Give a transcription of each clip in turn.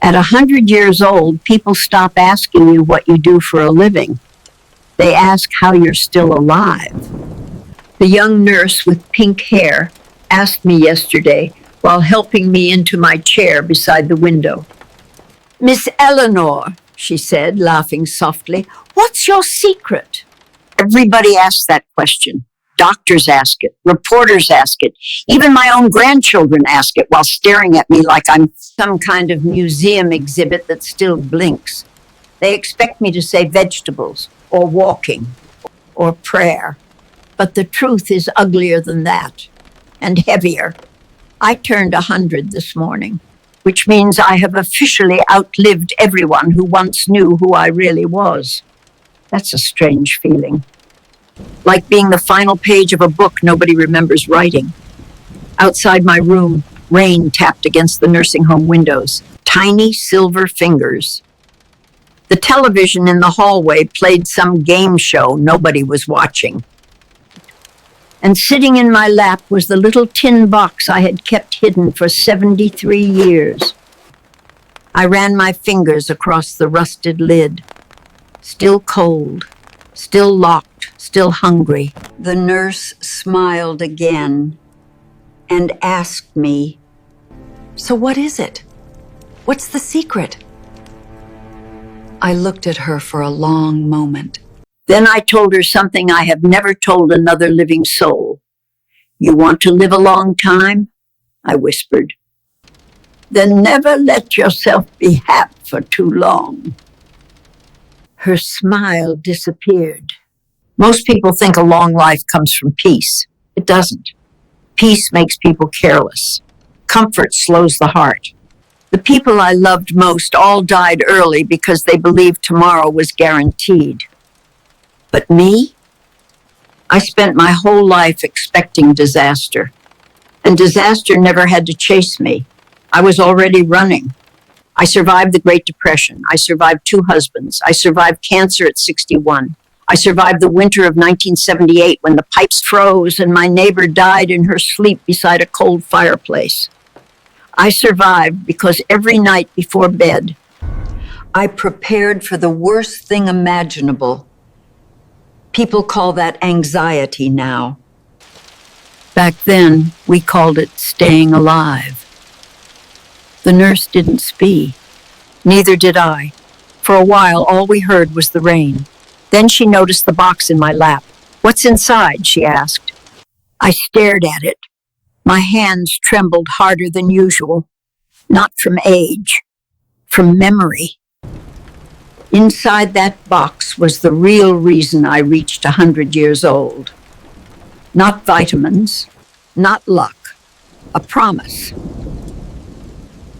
At 100 years old, people stop asking you what you do for a living. They ask how you're still alive. The young nurse with pink hair asked me yesterday while helping me into my chair beside the window. "Miss Eleanor," she said, laughing softly, "what's your secret?" Everybody asks that question. Doctors ask it. Reporters ask it. Even my own grandchildren ask it while staring at me like I'm some kind of museum exhibit that still blinks. They expect me to say vegetables or walking or prayer. But the truth is uglier than that and heavier. I turned 100 this morning, which means I have officially outlived everyone who once knew who I really was. That's a strange feeling. Like being the final page of a book nobody remembers writing. Outside my room, rain tapped against the nursing home windows, tiny silver fingers. The television in the hallway played some game show nobody was watching. And sitting in my lap was the little tin box I had kept hidden for 73 years. I ran my fingers across the rusted lid. Still cold, still locked, still hungry. The nurse smiled again and asked me, "So what is it? What's the secret?" I looked at her for a long moment. Then I told her something I have never told another living soul. "You want to live a long time?" I whispered. "Then never let yourself be happy for too long." Her smile disappeared. Most people think a long life comes from peace. It doesn't. Peace makes people careless. Comfort slows the heart. The people I loved most all died early because they believed tomorrow was guaranteed. But me? I spent my whole life expecting disaster. And disaster never had to chase me. I was already running. I survived the Great Depression. I survived 2 husbands. I survived cancer at 61. I survived the winter of 1978 when the pipes froze and my neighbor died in her sleep beside a cold fireplace. I survived because every night before bed, I prepared for the worst thing imaginable. People call that anxiety now. Back then, we called it staying alive. The nurse didn't speak. Neither did I. For a while, all we heard was the rain. Then she noticed the box in my lap. "What's inside?" she asked. I stared at it. My hands trembled harder than usual. Not from age, from memory. Inside that box was the real reason I reached 100 years old. Not vitamins, not luck, a promise.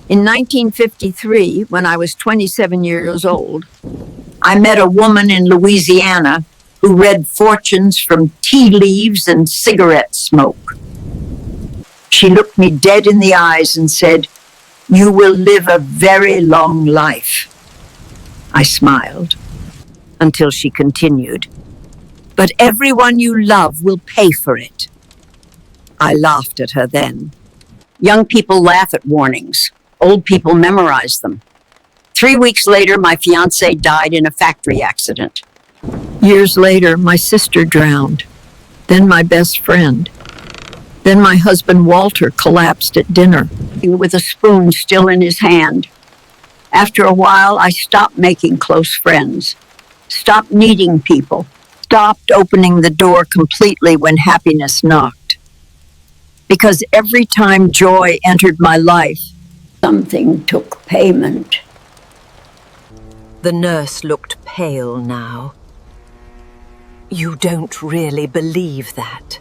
In 1953, when I was 27 years old, I met a woman in Louisiana who read fortunes from tea leaves and cigarette smoke. She looked me dead in the eyes and said, "You will live a very long life." I smiled until she continued, "But everyone you love will pay for it." I laughed at her then. Young people laugh at warnings. Old people memorize them. 3 weeks later, my fiancé died in a factory accident. Years later, my sister drowned. Then my best friend. Then my husband Walter collapsed at dinner with a spoon still in his hand. After a while, I stopped making close friends, stopped needing people, stopped opening the door completely when happiness knocked. Because every time joy entered my life, something took payment. The nurse looked pale now. "You don't really believe that?"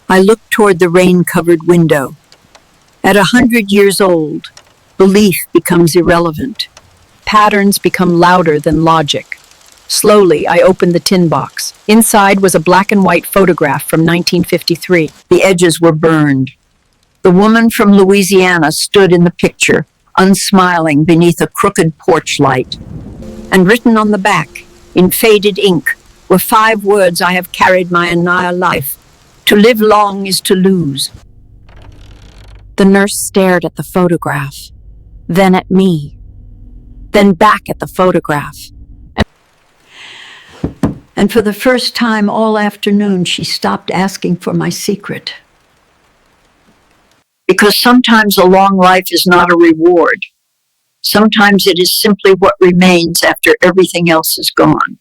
I looked toward the rain-covered window. At 100 years old, belief becomes irrelevant. Patterns become louder than logic. Slowly, I opened the tin box. Inside was a black and white photograph from 1953. The edges were burned. The woman from Louisiana stood in the picture, unsmiling beneath a crooked porch light. And written on the back, in faded ink, were 5 words I have carried my entire life. "To live long is to lose." The nurse stared at the photograph. then at me, then back at the photograph. And for the first time all afternoon, she stopped asking for my secret. Because sometimes a long life is not a reward. Sometimes it is simply what remains after everything else is gone.